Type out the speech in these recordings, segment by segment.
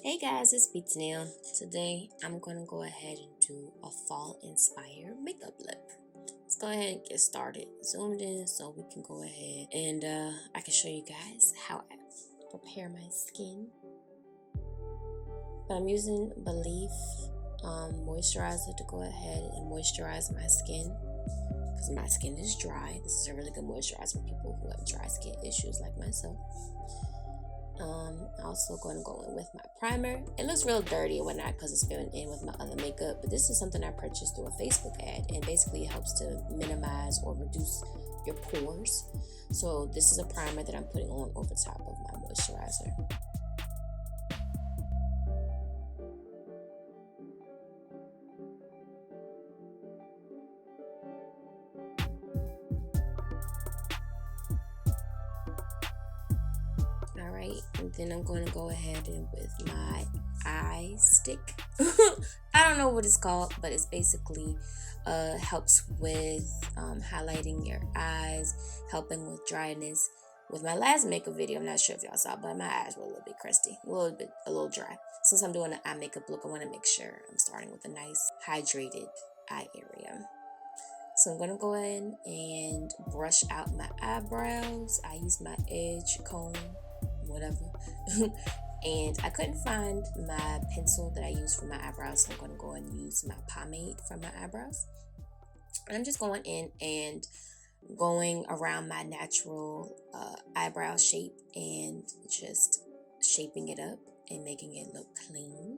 Hey guys, it's Teneille. Today I'm going to go ahead and do a fall inspired makeup lip. Let's go ahead and get started. Zoomed in so we can go ahead and I can show you guys how I prepare my skin. But I'm using Belif moisturizer to go ahead and moisturize my skin because my skin is dry. This is a really good moisturizer for people who have dry skin issues like myself. Also going to go in with my primer. It looks real dirty and whatnot because it's filled in with my other makeup, but this is something I purchased through a Facebook ad, and basically it helps to minimize or reduce your pores. So this is a primer that I'm putting on over top of my moisturizer. Alright, and then I'm going to go ahead and with my eye stick. I don't know what it's called, but it's basically helps with highlighting your eyes, helping with dryness. With my last makeup video, I'm not sure if y'all saw, but my eyes were a little bit crusty, a little dry. Since I'm doing an eye makeup look, I want to make sure I'm starting with a nice hydrated eye area. So I'm going to go ahead and brush out my eyebrows. I use my edge comb, whatever. And I couldn't find my pencil that I use for my eyebrows, so I'm going to go and use my pomade for my eyebrows. And I'm just going in and going around my natural eyebrow shape and just shaping it up and making it look clean.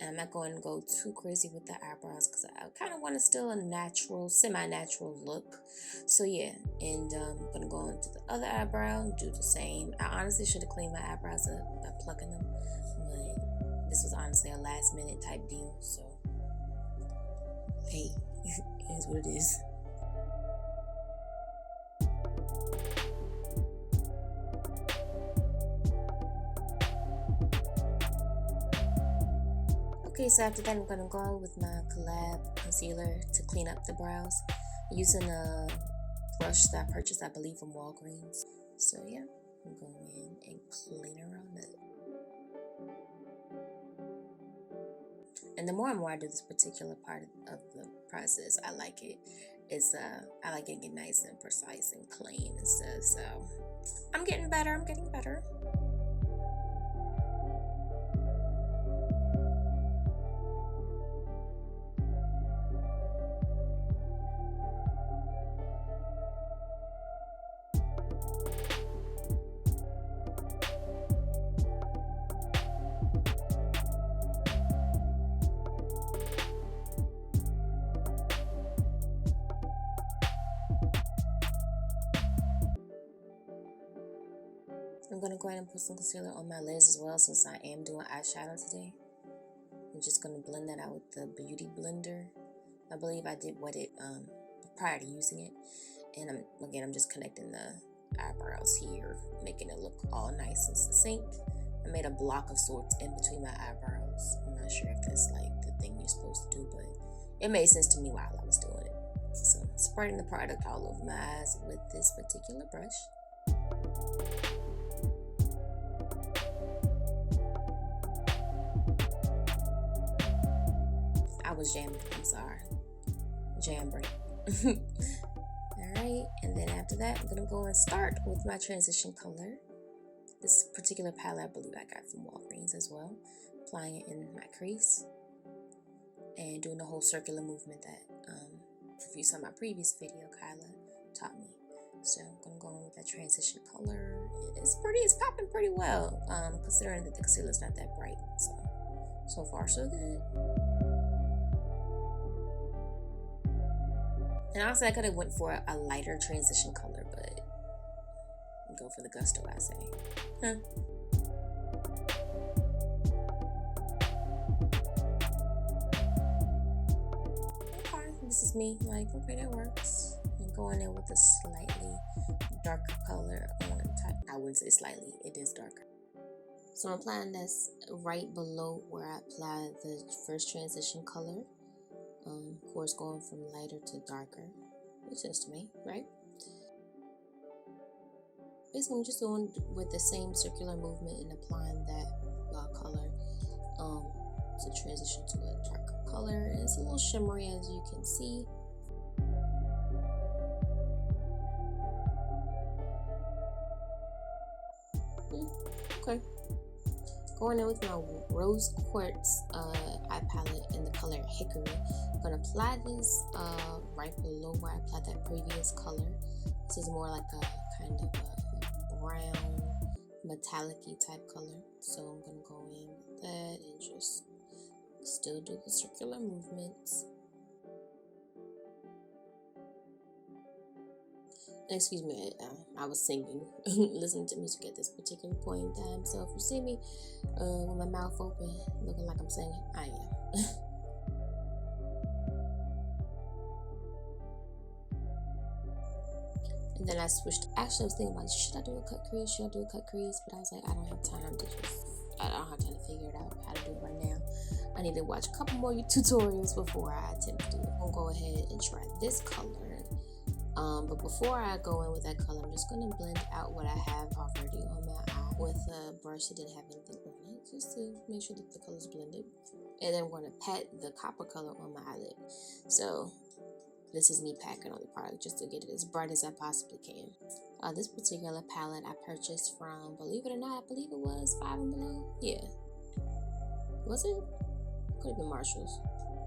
And I'm not going to go too crazy with the eyebrows because I kind of want to still a natural, semi-natural look. So yeah, and I'm going to go into the other eyebrow and do the same. I honestly should have cleaned my eyebrows up by plucking them, but this was honestly a last minute type deal. So hey, it is what it is. Okay, so after that I'm going to go with my COLLAB Concealer to clean up the brows using a brush that I purchased, I believe, from Walgreens. So yeah, I'm going in and clean around it. And the more and more I do this particular part of the process, I like it. I like it nice and precise and clean and stuff. So I'm getting better. I'm going to go ahead and put some concealer on my lids as well, since I am doing eyeshadow today. I'm just going to blend that out with the Beauty Blender. I believe I did wet it prior to using it. And I'm just connecting the eyebrows here, making it look all nice and succinct. I made a block of sorts in between my eyebrows. I'm not sure if that's like the thing you're supposed to do, but it made sense to me while I was doing it. So spreading the product all over my eyes with this particular brush. I was jamming, I'm sorry. Jam break. Alright, and then after that, I'm going to go and start with my transition color. This particular palette, I believe I got from Walgreens as well. Applying it in my crease. And doing the whole circular movement that, if you saw my previous video, Kyla taught me. So I'm going to go in with that transition color. It's popping pretty well, considering that the concealer's not that bright. So far so good. And honestly, I could have went for a lighter transition color, but go for the gusto, I say. Huh. Okay, this is me. Like, okay, that works. And going in with a slightly darker color on top. I wouldn't say slightly, it is darker. So I'm applying this right below where I applied the first transition color. Of course, going from lighter to darker. Makes sense to me, right? Basically, I'm just doing with the same circular movement and applying that color to transition to a darker color. It's a little shimmery, as you can see. Okay. Going in with my Rose Quartz eye palette in the color Hickory. I'm going to apply this right below where I applied that previous color. This is more like a kind of a brown, metallic-y type color. So I'm going to go in with that and just still do the circular movements. Excuse me, I was singing, listening to music at this particular point in time. So if you see me with my mouth open, looking like I'm singing, I am. And then I switched. Actually, I was thinking about, should I do a cut crease? Should I do a cut crease? But I was like, I don't have time to figure it out how to do it right now. I need to watch a couple more tutorials before I attempt to do it. I'll go ahead and try this color. But before I go in with that color, I'm just going to blend out what I have already on my eye with a brush that didn't have anything on it, just to make sure that the color's blended. And then I'm going to pat the copper color on my eyelid. So this is me packing on the product just to get it as bright as I possibly can. This particular palette I purchased from, believe it or not, I believe it was Five and Below. Yeah. Was it? Could have been Marshall's.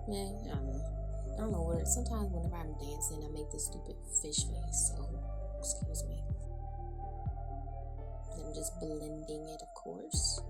Man, I don't know. I don't know what it is. Sometimes whenever I'm dancing, I make this stupid fish face, so excuse me. I'm just blending it, of course.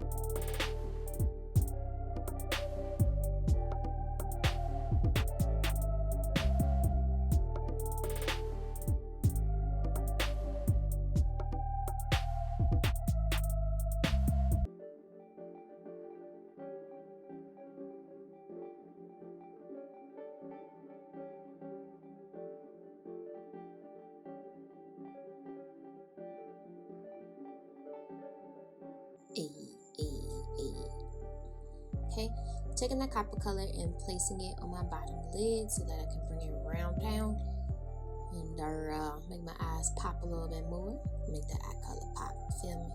Okay, taking that copper color and placing it on my bottom lid so that I can bring it around down and make my eyes pop a little bit more, make that eye color pop, feel me?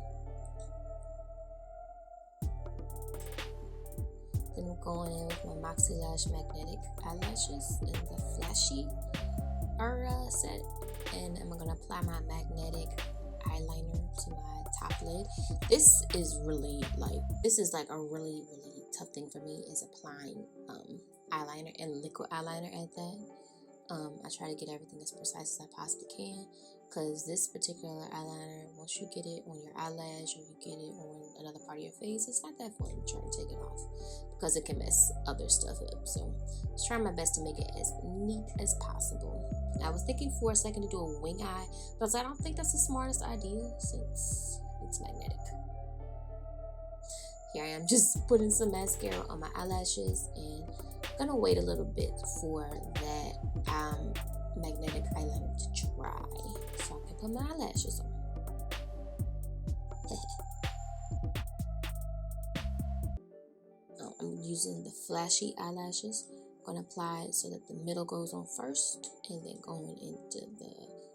Then I'm going in with my Moxielash magnetic eyelashes in the flashy set, and I'm gonna apply my magnetic eyeliner to my top lid. This is really like a really tough thing for me, is applying eyeliner and liquid eyeliner at that. I try to get everything as precise as I possibly can, because this particular eyeliner, once you get it on your eyelash or you get it on another part of your face, it's not that fun to try to take it off because it can mess other stuff up. So just trying my best to make it as neat as possible. I was thinking for a second to do a wing eye, but I was like, I don't think that's the smartest idea since it's magnetic. Here I am just putting some mascara on my eyelashes, and I'm gonna wait a little bit for that magnetic eyeliner to dry so I can put my eyelashes on. I'm using the flashy eyelashes. I'm gonna apply it so that the middle goes on first, and then going into the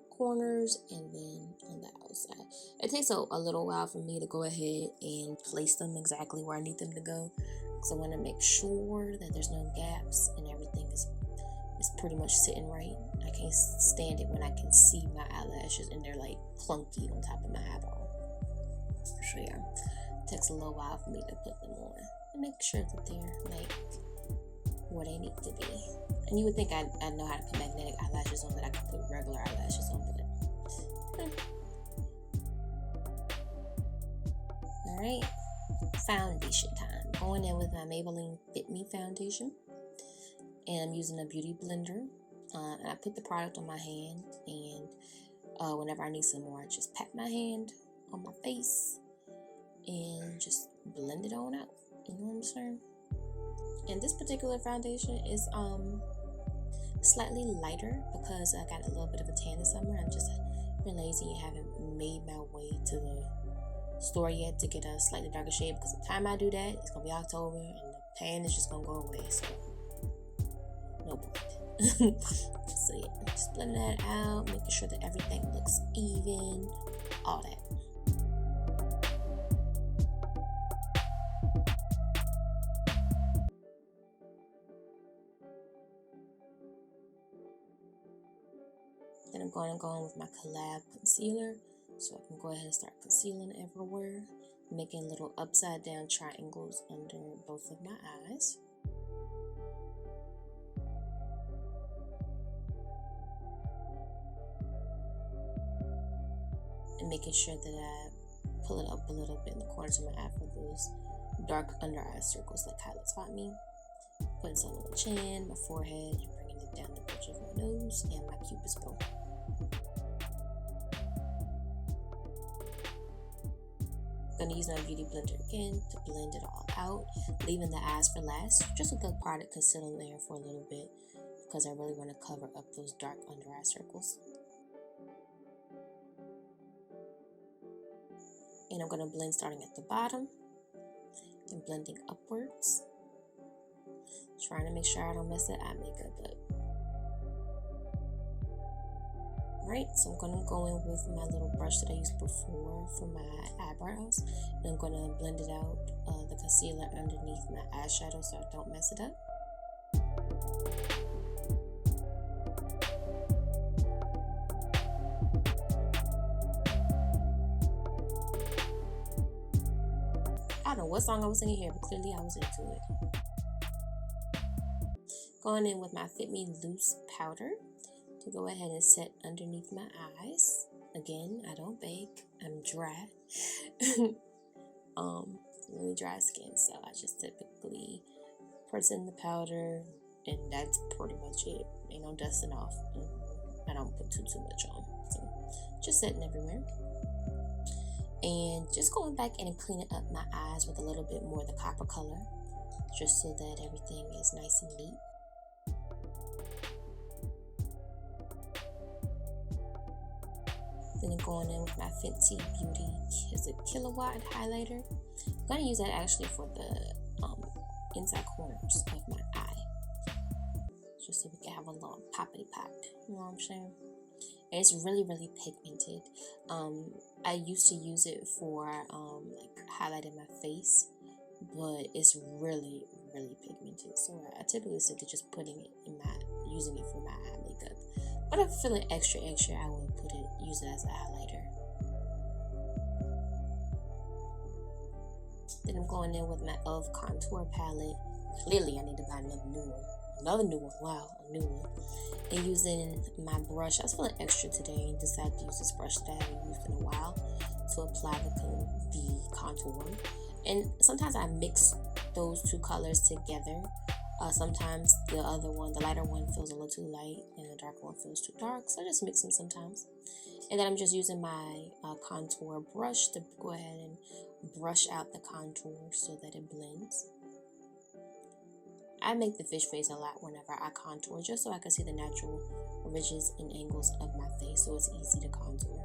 corners, and then on the outside. It takes a little while for me to go ahead and place them exactly where I need them to go, because I want to make sure that there's no gaps and everything is pretty much sitting right. I can't stand it when I can see my eyelashes and they're like clunky on top of my eyeball. So yeah, it takes a little while for me to put them on and make sure that they're like where they need to be. And you would think I know how to put magnetic eyelashes on, that I could put regular eyelashes on, but Alright, foundation time. Going in with my Maybelline FITme foundation, and I'm using a beauty blender. And I put the product on my hand, and whenever I need some more, I just pat my hand on my face and just blend it on out. You know what I'm saying? And this particular foundation is slightly lighter because I got a little bit of a tan this summer. I'm just been lazy and haven't made my way to the store yet to get a slightly darker shade, because the time I do that, it's gonna be October and the tan is just gonna go away, so no point. So yeah, just blend that out, making sure that everything looks even, all that. Then I'm going to go in with my COLLAB Concealer so I can go ahead and start concealing everywhere, making little upside down triangles under both of my eyes. And making sure that I pull it up a little bit in the corners of my eye for those dark under eye circles like highlights FITme. Putting some on my chin, my forehead, bringing it down the bridge of my nose and my cupid's bow. I'm gonna use my beauty blender again to blend it all out, leaving the eyes for last, just with the product concealing there for a little bit because I really want to cover up those dark under eye circles. And I'm gonna blend starting at the bottom and blending upwards, trying to make sure I don't mess that eye makeup up. Alright, so I'm going to go in with my little brush that I used before for my eyebrows, and I'm going to blend it out, the concealer underneath my eyeshadow so I don't mess it up. I don't know what song I was singing here, but clearly I was into it. Going in with my FITme loose powder to go ahead and set underneath my eyes. Again, I don't bake, I'm dry. Really dry skin, so I just typically press in the powder and that's pretty much it. Ain't no dusting off. I don't put too much on, so just setting everywhere. And just going back in and cleaning up my eyes with a little bit more of the copper color, just so that everything is nice and neat. Then I'm going in with my Fenty Beauty Kilowatt highlighter. I'm going to use that actually for the inside corners of my eye, just so we can have a little poppity pop, you know what I'm saying? And it's really pigmented. I used to use it for like highlighting my face, but it's really pigmented. So I typically stick to just putting it in using it for my eye makeup. But if I feel it extra, I would use it as a highlighter. Then I'm going in with my e.l.f. contour palette. Clearly, I need to buy another new one. Wow, a new one. And using my brush, I was feeling extra today and decided to use this brush that I haven't used in a while to apply the contour. And sometimes I mix those two colors together. Sometimes the other one, the lighter one, feels a little too light and the darker one feels too dark, so I just mix them sometimes. And then I'm just using my contour brush to go ahead and brush out the contour so that it blends. I make the fish face a lot whenever I contour, just so I can see the natural ridges and angles of my face, so it's easy to contour.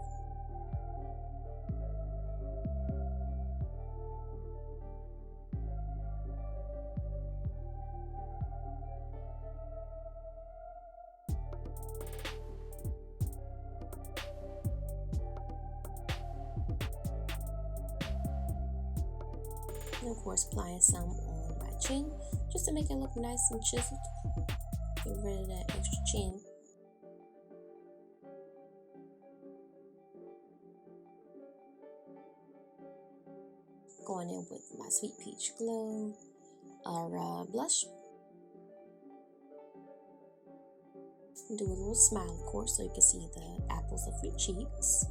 And of course, applying some on my chin just to make it look nice and chiseled. Get rid of that extra chin. Going in with my Sweet Peach Glow blush. Do a little smile, of course, so you can see the apples of your cheeks.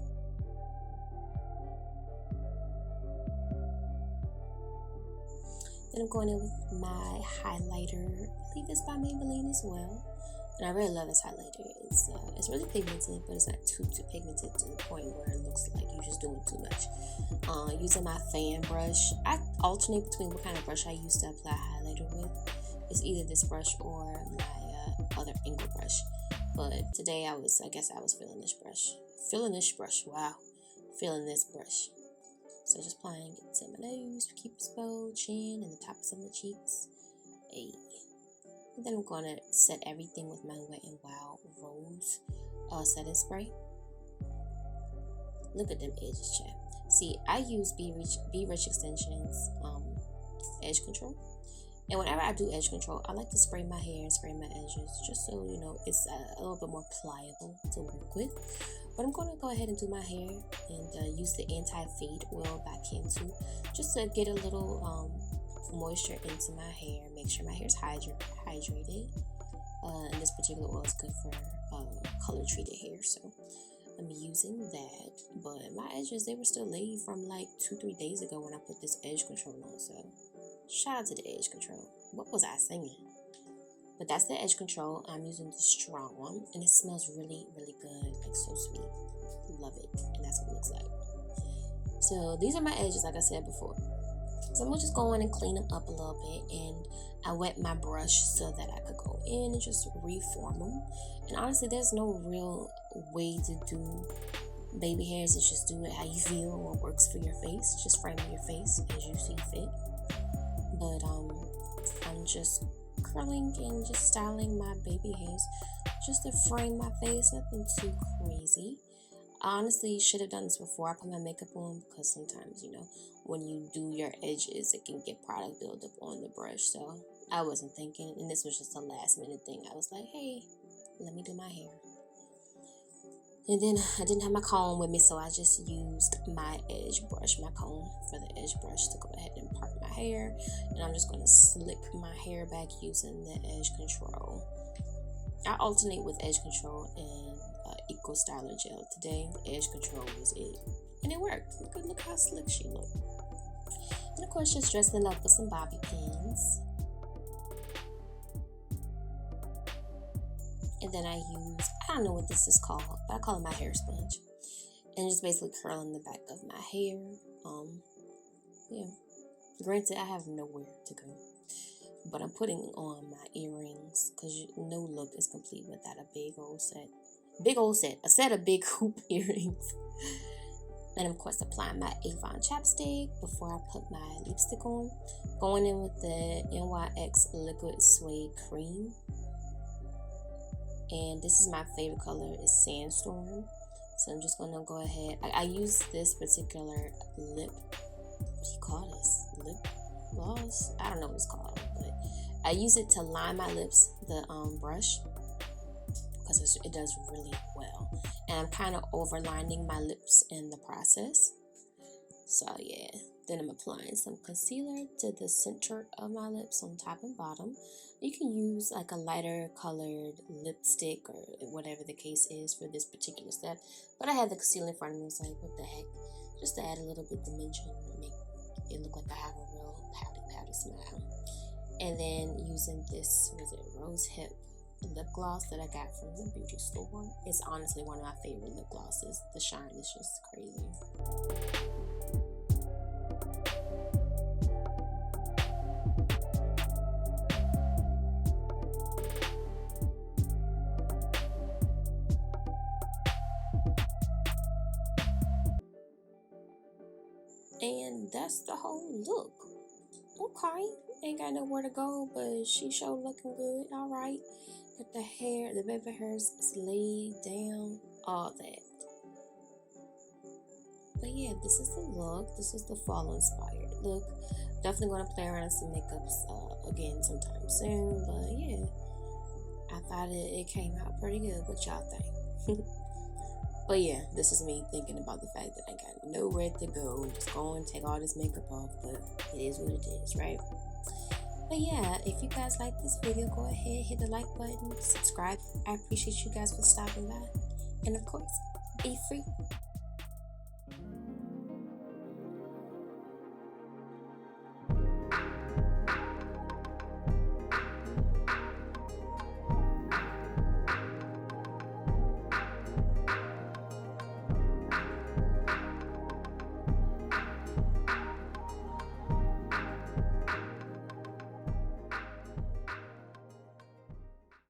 Then I'm going in with my highlighter. I believe it's by Maybelline as well. And I really love this highlighter. It's really pigmented, but it's not too pigmented to the point where it looks like you're just doing too much. Using my fan brush. I alternate between what kind of brush I use to apply highlighter with. It's either this brush or my other angle brush. But today I guess I was feeling this brush. Wow. Feeling this brush. So just applying it to my nose, cupid's bow, chin, and the tops of my cheeks. Hey. And then I'm going to set everything with my Wet n Wild Rose setting spray. Look at them edges, chat. See, I use Be Rich Extensions Edge Control. And whenever I do edge control, I like to spray my hair and spray my edges, just so you know it's a little bit more pliable to work with. But I'm going to go ahead and do my hair and use the anti-fade oil by Cantu, just to get a little moisture into my hair, make sure my hair is hydrated. And this particular oil is good for color treated hair, so I'm using that. But my edges, they were still laid from like 2-3 days ago when I put this edge control on, so shout out to the edge control. What was I singing? But that's the edge control. I'm using the strong one, and it smells really, really good, like so sweet. Love it, and that's what it looks like. So these are my edges, like I said before. So I'm gonna just go in and clean them up a little bit, and I wet my brush so that I could go in and just reform them. And honestly, there's no real way to do baby hairs. It's just do it how you feel, what works for your face. Just frame your face as you see fit. But I'm just curling and just styling my baby hairs just to frame my face, nothing too crazy. I honestly should have done this before I put my makeup on, because sometimes, you know, when you do your edges, it can get product buildup on the brush. So I wasn't thinking, and this was just a last minute thing. I was like, hey, let me do my hair. And then I didn't have my comb with me, so I just used my edge brush, my comb for the edge brush, to go ahead and part my hair. And I'm just going to slick my hair back using the edge control. I alternate with edge control and Eco Styler gel. Today, edge control was it, and it worked. Look how slick she looked. And of course, just dressing it up with some bobby pins. And then I don't know what this is called, but I call it my hair sponge. And just basically curling the back of my hair. Yeah. Granted, I have nowhere to go, but I'm putting on my earrings, because no look is complete without a a set of big hoop earrings. And of course, applying my Avon chapstick before I put my lipstick on. Going in with the NYX Liquid Suede Cream. And this is my favorite color, is Sandstorm. So I'm just gonna go ahead. I use this particular lip. What do you call this? Lip gloss? I don't know what it's called, but I use it to line my lips. The brush, because it does really well. And I'm kind of overlining my lips in the process. So yeah. Then I'm applying some concealer to the center of my lips on top and bottom. You can use like a lighter colored lipstick or whatever the case is for this particular step. But I had the concealer in front of me. I was like, what the heck? Just to add a little bit of dimension and make it look like I have a real pouty smile. And then using this, Rosehip lip gloss that I got from the beauty store. It's honestly one of my favorite lip glosses. The shine is just crazy. And that's the whole look. Okay, ain't got nowhere to go, but she sure looking good. All right, got the hair, the baby hairs laid down, all that. But yeah, this is the look. This is the fall inspired look. Definitely gonna play around some makeups again sometime soon. But yeah, I thought it came out pretty good. What y'all think? But yeah, this is me thinking about the fact that I got nowhere to go. Just go and take all this makeup off, but it is what it is, right? But yeah, if you guys like this video, go ahead, hit the like button, subscribe. I appreciate you guys for stopping by. And of course, be free.